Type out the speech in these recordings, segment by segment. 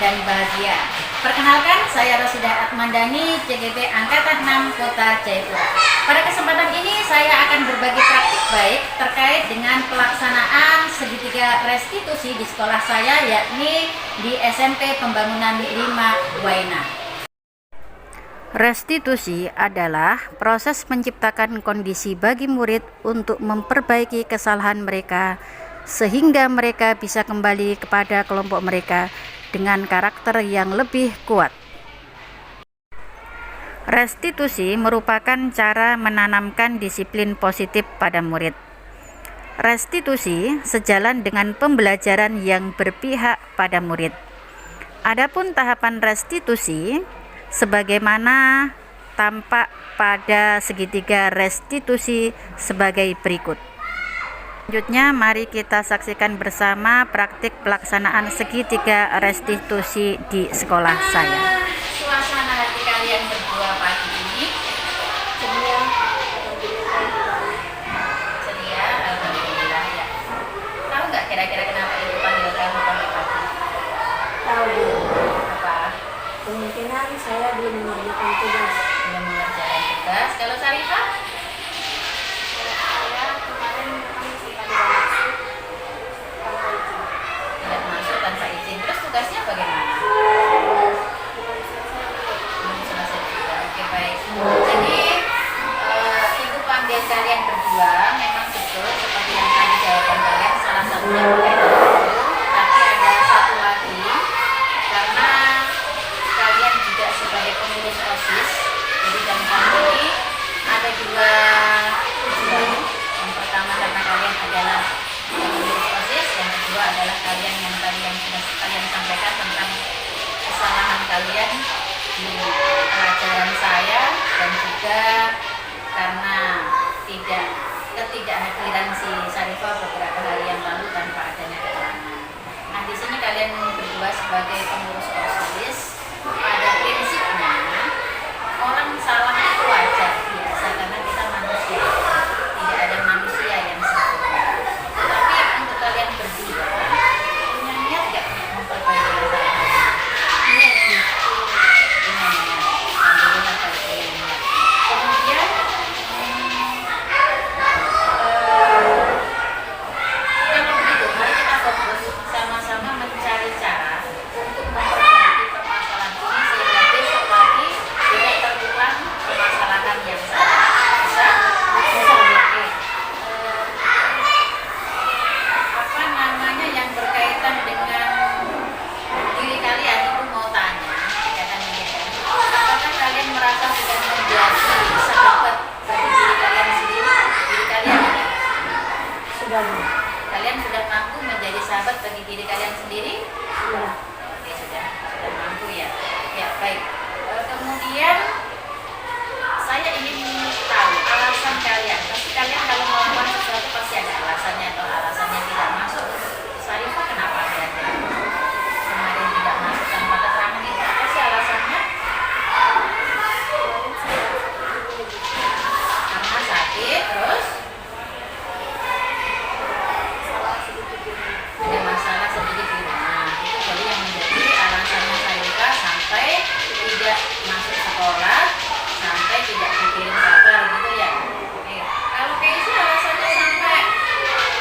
dan bahagia. Perkenalkan, saya Rosidah Atmandani, CGP Angkatan 6 Kota Jayapura. Pada kesempatan ini saya akan berbagi praktik baik terkait dengan pelaksanaan segitiga restitusi di sekolah saya, yakni di SMP Pembangunan 5 Waena. Restitusi adalah proses menciptakan kondisi bagi murid untuk memperbaiki kesalahan mereka sehingga mereka bisa kembali kepada kelompok mereka dengan karakter yang lebih kuat. Restitusi merupakan cara menanamkan disiplin positif pada murid. Restitusi sejalan dengan pembelajaran yang berpihak pada murid. Adapun tahapan restitusi sebagaimana tampak pada segitiga restitusi sebagai berikut. Selanjutnya, mari kita saksikan bersama praktik pelaksanaan segitiga restitusi di sekolah saya. Suasana hati kalian berdua pagi ini ceria, alhamdulillah ya. Tahu nggak kira-kira kenapa ibu panggil kamu pagi-pagi? Tahu. Apa? Kemungkinan saya belum mengerjakan tugas. Belum mengerjakan tugas. Kalau Sarifah? Saya kemarin memang sempat tidak masuk tanpa izin. Tidak masuk tanpa izin. Terus tugasnya bagaimana? Bukan selesai. Belum selesai juga. Oke, baik. Jadi ibu panggil kalian berdua memang betul seperti yang tadi jawaban kalian, salah satunya berkaitan itu. Tapi ada satu lagi, karena kalian juga sebagai pengurus OSIS, jadi dalam hal ini ada dua tujuan. Yang pertama karena kalian adalah pengurus OSIS, yang kedua adalah kalian yang tadi yang sudah kalian sampaikan tentang kesalahan kalian di pelajaran saya, dan juga karena ketidakhadiran si Sarifah beberapa hari yang lalu tanpa adanya keterangan. Nah, di sini kalian berdua sebagai pengurus OSIS, pada prinsipnya orang salah itu wajar, biasa, karena kita manusia, tidak ada manusia yang sempurna. Tapi untuk kalian berdua punya niat nggak untuk memperbaiki kesalahan? Niat sih. Punya niat. Alhamdulillah kalau punya niat. Kemudian kalau begitu, mari kita fokus sama-sama mencari cara untuk memperbaiki permasalahan ini sehingga besok lagi tidak terulang permasalahan yang sama. Bisa? Bisa. Oke. Apa namanya yang berkaitan dengan diri kalian, ibu mau tanya, berkaitan dengan diri kalian. Apakah kalian merasa sudah menjadi sahabat bagi diri kalian sendiri? Diri kalian ya? Sudah. Kalian sudah mampu menjadi sahabat bagi diri kalian sendiri? Sudah. Oke, sudah mampu ya. Ya, baik. Kemudian saya ingin tahu alasan kalian. Pasti kalian kalau melakukan sesuatu pasti ada alasannya, atau alasannya tidak masuk. Sarifah kenapa kira-kira kemarin tidak masuk tanpa keterangan itu? Apa sih alasannya? Karena sakit, terus Salah sedikit ini. ada masalah sedikit di rumah. Itu jadi yang menjadi alasannya Sarifah sampai tidak masuk sekolah, sampai tidak dikirim kabar gitu ya. Oke. Kalau Casey alasannya sampai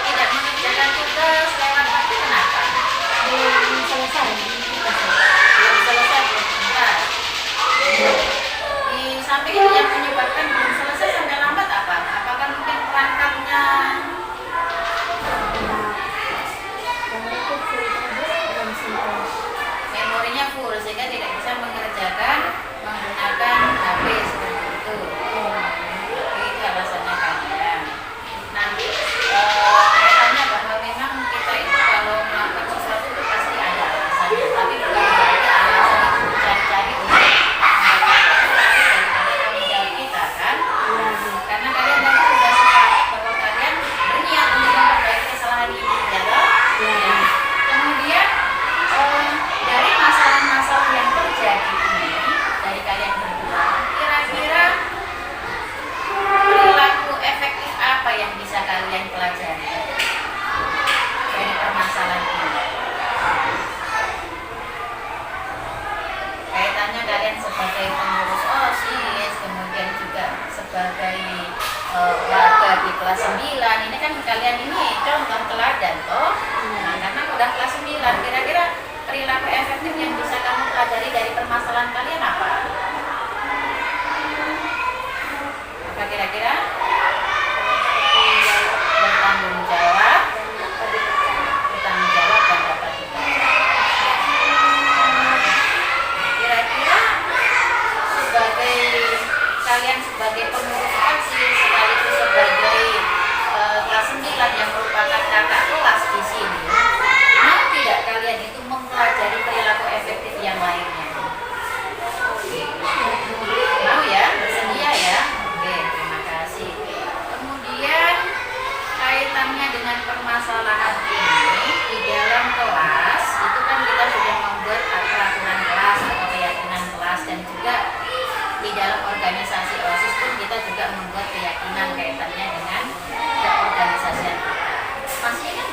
tidak mengerjakan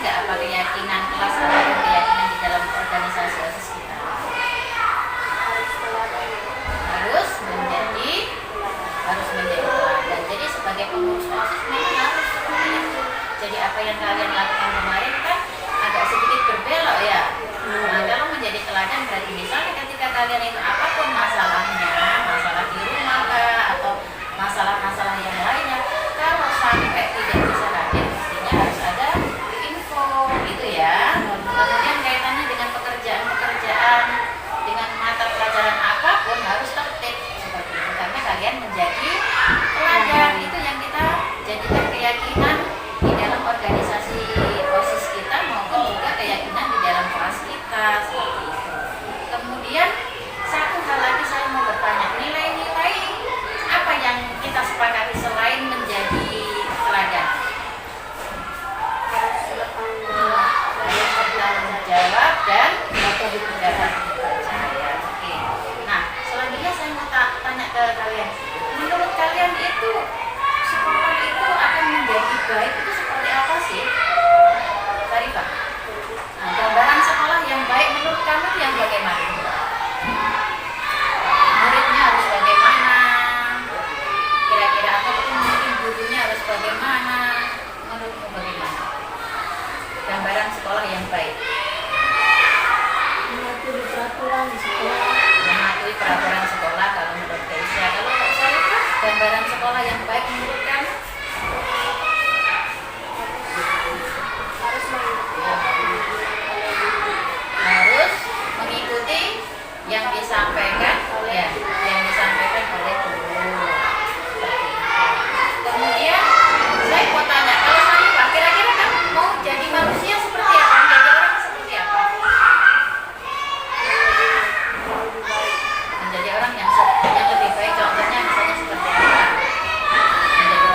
nggak apa keyakinan kelas atau keyakinan di dalam organisasi OSIS kita? harus teladan. Harus menjadi teladan. Jadi sebagai pengurus OSIS memang harus seperti itu. Jadi apa yang kalian lakukan kemarin kan agak sedikit berbelok ya. Nah, kalau menjadi teladan berarti misalnya ketika kalian itu apapun masalahnya, masalah di rumah kah, atau masalah-masalah yang lainnya, kalau sampai tidak bisa hadir, mestinya harus ada info gitu ya. Kemudian kaitannya dengan pekerjaan-pekerjaan, dengan mata pelajaran apapun harus tertib seperti itu, karena kalian menjadi teladan. Itu yang kita jadikan keyakinan di dalam organisasi OSIS kita maupun juga keyakinan di dalam kelas kita seperti itu. Kemudian satu hal lagi saya mau bertanya, nilai-nilai apa yang kita sepakati selain menjadi teladan? Harus Bertanggung jawab dan dapat dipercaya. Oke. Nah, selanjutnya saya mau tanya ke kalian. Menurut kalian itu sekolah itu akan menjadi baik itu seperti apa sih? Sarifah. Nah, gambaran sekolah yang baik menurut kamu yang bagaimana? Muridnya harus bagaimana? Kira-kira ataupun mungkin gurunya harus bagaimana? Menurutmu bagaimana? Gambaran sekolah yang baik. mematuhi peraturan di sekolah. Mematuhi peraturan sekolah kalau menurut Keisha. Kalau Sarifah, gambaran sekolah yang baik menurut kamu? Harus mengikuti apa yang Harus mengikuti yang disampaikan oleh guru. Seperti itu. Kemudian saya mau tanya, kalau Sarifah, kira-kira kamu mau jadi manusia seperti apa? Menjadi orang seperti apa? Menjadi orang yang lebih baik. Contohnya misalnya seperti apa? Menjadi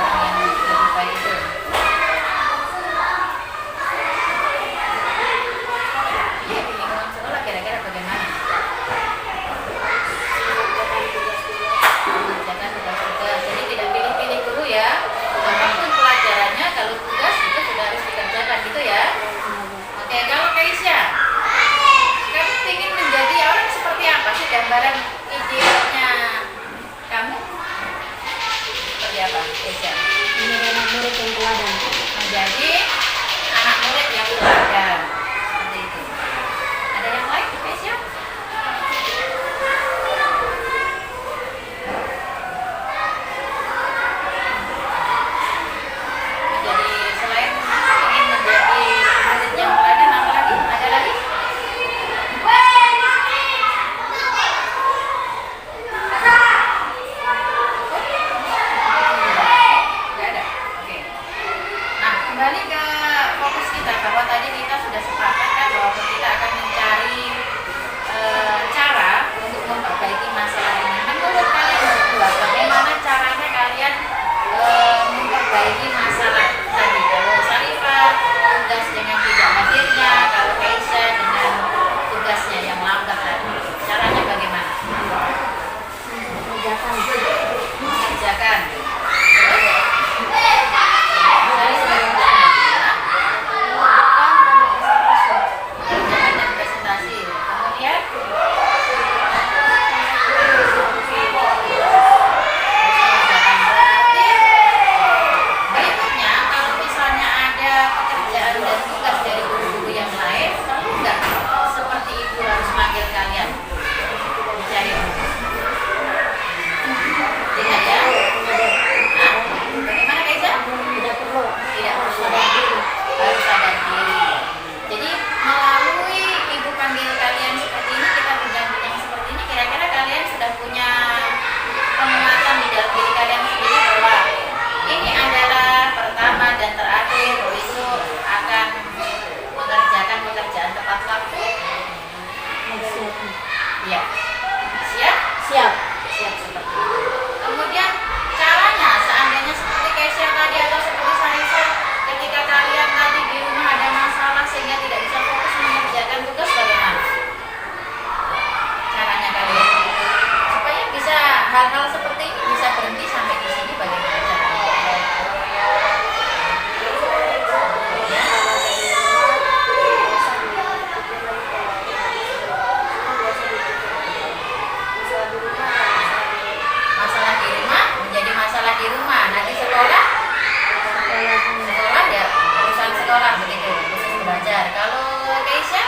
wajar. Kalau Keisha?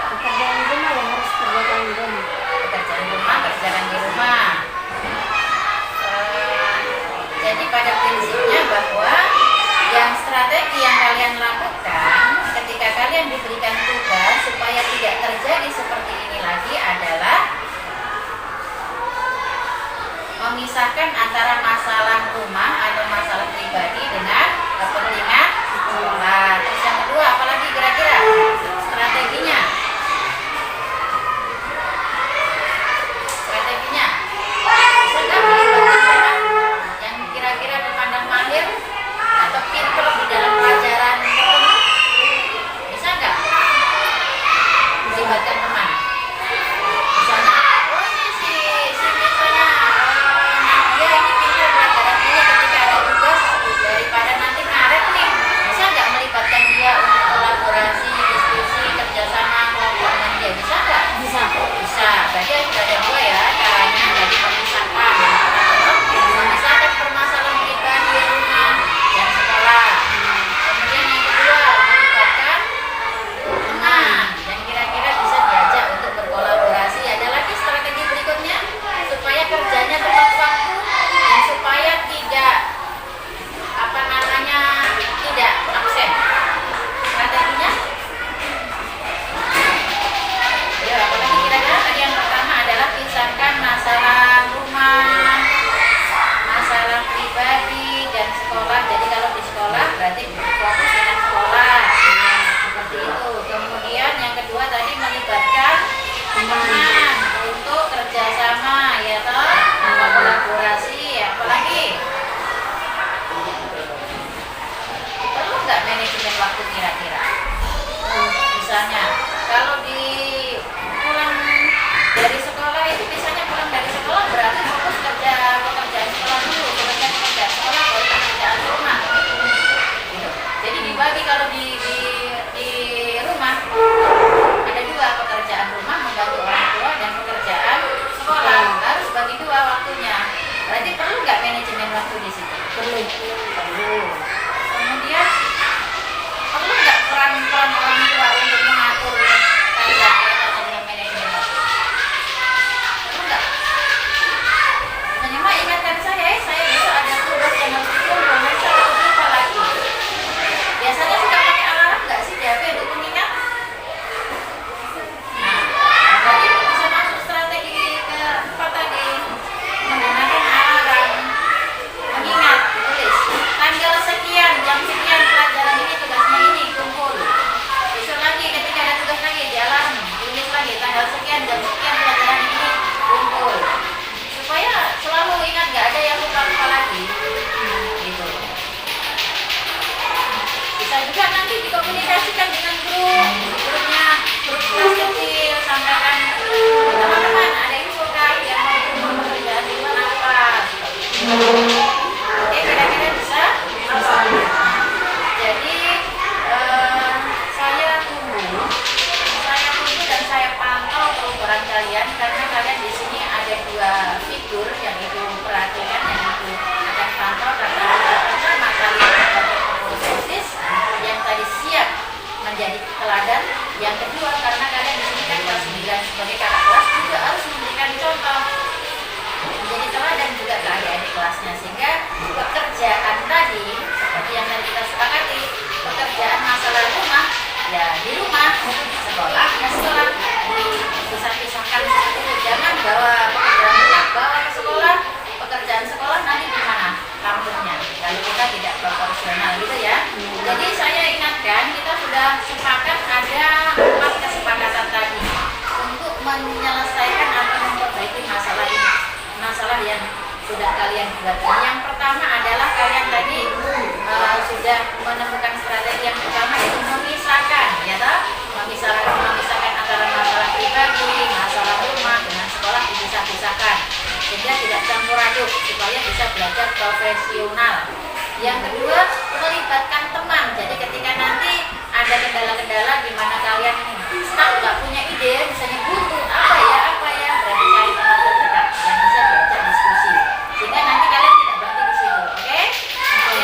Pekerjaan rumah yang harus kerjakan di rumah. Pekerjaan rumah, kerjakan di rumah. Jadi pada prinsipnya bahwa yang strategi yang kalian lakukan ketika kalian diberikan tugas supaya tidak terjadi seperti ini lagi adalah memisahkan antara masalah rumah atau masalah pribadi dengan kepentingan sekolah. Terus yang kedua, apalagi kira-kira strateginya? Strateginya bisa nggak melibatkan orang yang kira-kira dipandang mahir atau pintar di dalam pelajaran tertentu? Bisa nggak melibatkan teman? Misalnya, oh ini si misalnya Nadia ini pintar pelajaran ini, ketika ada tugas daripada nanti ngaret nih, bisa nggak melibatkan dia untuk kolaborasi, diskusi, kerjasama kelompok dengan dia? Bisa nggak? Bisa. Bisa. Berarti sudah ada dua ya caranya, jadi memisahkan. Memisahkan permasalahan pribadi rumah dan sekolah. Kemudian yang kedua, melibatkan teman yang kira-kira bisa diajak untuk berkolaborasi. Ada lagi strategi berikutnya supaya kerjanya tepat waktu dan supaya tidak tidak absen. Strateginya? Ya, apalagi kira-kira tadi yang pertama adalah pisahkan masalah rumah, masalah pribadi dan sekolah. Jadi kalau di sekolah berarti fokus dengan sekolah. Seperti itu. Kemudian yang kedua tadi melibatkan teman untuk kerjasama, ya toh, atau kolaborasi. Apalagi perlu nggak manajemen waktu kira-kira? Misalnya kalau di pulang dari sekolah itu misalnya pulang dari sekolah berarti fokus kerja pekerjaan sekolah dulu, selesai pekerjaan sekolah baru pekerjaan rumah. Gitu. Jadi dibagi kalau di rumah ada dua, pekerjaan rumah membantu orang tua dan pekerjaan sekolah, harus bagi dua waktunya. Berarti perlu nggak manajemen waktu di situ? Perlu. Perlu. Kemudian perlu nggak peran orang tua untuk mengatur kalian kaitan dengan manajemen waktu? Perlu nggak? Misalnya Mak ingatkan saya besok ada tugas yang harus dikumpul, saya harus lupa lagi. Biasanya suka pakai alarm nggak sih di HP untuk mengingat? Nah, berarti bisa masuk strategi keempat tadi, menggunakan alarm, mengingat, tulis tanggal sekian, jam sekian pelajaran ini, tugasnya ini, kumpul. Besok lagi ketika ada tugas lagi di alarm, tulis lagi tanggal sekian, jam sekian pelajaran ini, kumpul. Supaya selalu ingat, nggak ada yang lupa-lupa lagi. Gitu. Bisa juga nanti dikomunikasikan dengan grupnya, grup kelas kecil, sampaikan teman-teman ada info kan yang mau kumpul pekerjaan di mana apa. Oke, kira-kira bisa. Jadi saya tunggu dan saya pantau perubahan kalian, karena kalian di sini ada dua figur, yang itu perhatikan, yang itu akan pantau. Karena pertama kalian sebagai pengurus OSIS yang tadi siap menjadi teladan, yang kedua karena kalian di sini kan kelas 9 sebagai kakak kelas juga harus memberikan contoh, menjadi teladan juga ke adik-adik kelasnya, sehingga pekerjaan tadi seperti yang tadi kita sepakati, pekerjaan masalah rumah ya di rumah, sekolah ya sekolah, dipisah-pisahkan seperti itu. Jangan bawa pekerjaan rumah bawa ke sekolah, pekerjaan sekolah nanti di mana kampungnya kalau kita tidak proporsional gitu ya. Jadi saya ingatkan, kita sudah sepakat ada 4 kesepakatan tadi untuk menyelesaikan atau memperbaiki masalah ini, masalah yang sudah kalian buat. Yang pertama adalah kalian tadi sudah menemukan strategi yang pertama, yaitu memisahkan, ya toh? Memisahkan antara masalah pribadi, masalah rumah dengan sekolah, dipisah-pisahkan sehingga tidak campur aduk, supaya bisa belajar profesional. Yang kedua, melibatkan teman. Jadi ketika nanti ada kendala-kendala di mana kalian stuck, nggak punya ide, misalnya butuh apa ya, berarti cari teman terdekat yang bisa diajak diskusi, sehingga nanti kalian tidak berhenti di situ. Oke?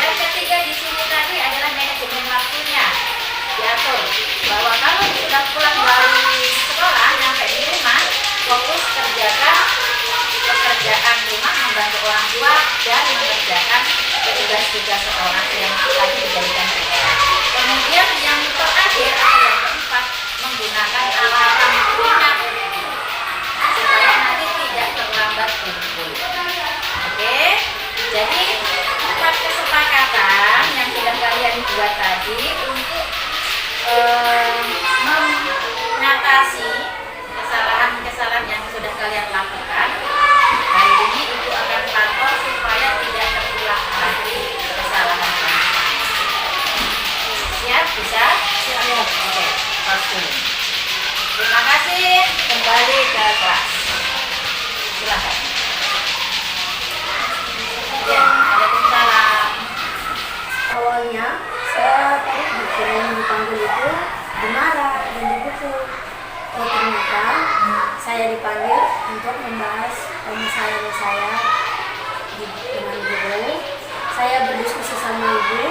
Yang ketiga di sini tadi adalah manajemen waktunya. bahwa kalau sudah pulang dari sekolah nyampe di rumah, fokus kerjakan pekerjaan rumah, membantu orang tua dan mengerjakan tugas-tugas sekolah yang tadi dijadikan PR. Kemudian yang terakhir atau yang keempat, menggunakan alarm pengingat supaya nanti tidak terlambat kumpul. Oke, jadi 4 kesepakatan yang sudah kalian buat tadi untuk mengatasi kesalahan-kesalahan yang sudah kalian lakukan. Hari ini Ibu akan pantau supaya tidak terulang lagi kesalahan kalian. Siap? Bisa? Siap. Oke, pasti. Terima kasih. Kembali ke kelas. Silakan. Ya, waalaikumsalam. Awalnya saya tadi dipanggil itu dimarah dan dipukul. Ternyata saya dipanggil untuk membahas permasalahan saya dengan guru. Saya berdiskusi sama ibu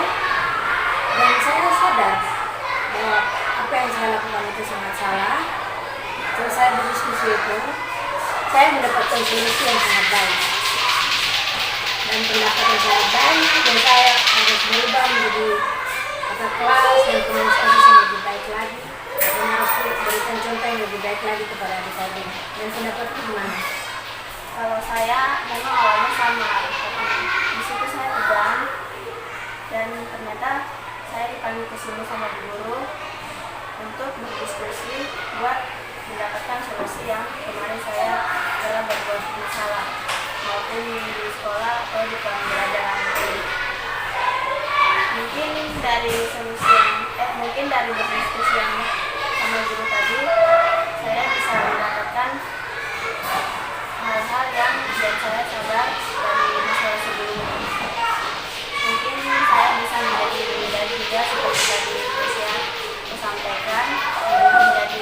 dan saya sadar bahwa apa yang saya lakukan itu sangat salah. Terus saya berdiskusi itu, saya mendapatkan solusi yang sangat baik. Dan pendapat yang sangat baik, dan saya harus berubah menjadi kakak kelas dan komunikasi yang lebih baik lagi, dan harus berikan contoh yang lebih baik lagi kepada adik-adik. Dan pendapatku gimana? Kalau saya memang awalnya sama, di situ saya tegang dan ternyata saya dipanggil ke sini sama guru untuk berdiskusi buat mendapatkan solusi yang kemarin saya dalam berbuat salah maupun di sekolah atau di pembelajaran. Mungkin dari solusi mungkin dari berdiskusi yang sama guru tadi, saya bisa mendapatkan hal-hal yang membuat saya sadar dari masalah sebelumnya. Mungkin saya bisa menjadi lebih baik juga seperti tadi saya sampaikan, menjadi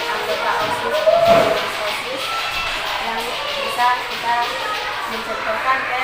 anggota OSIS yang bisa kita mencontohkan ke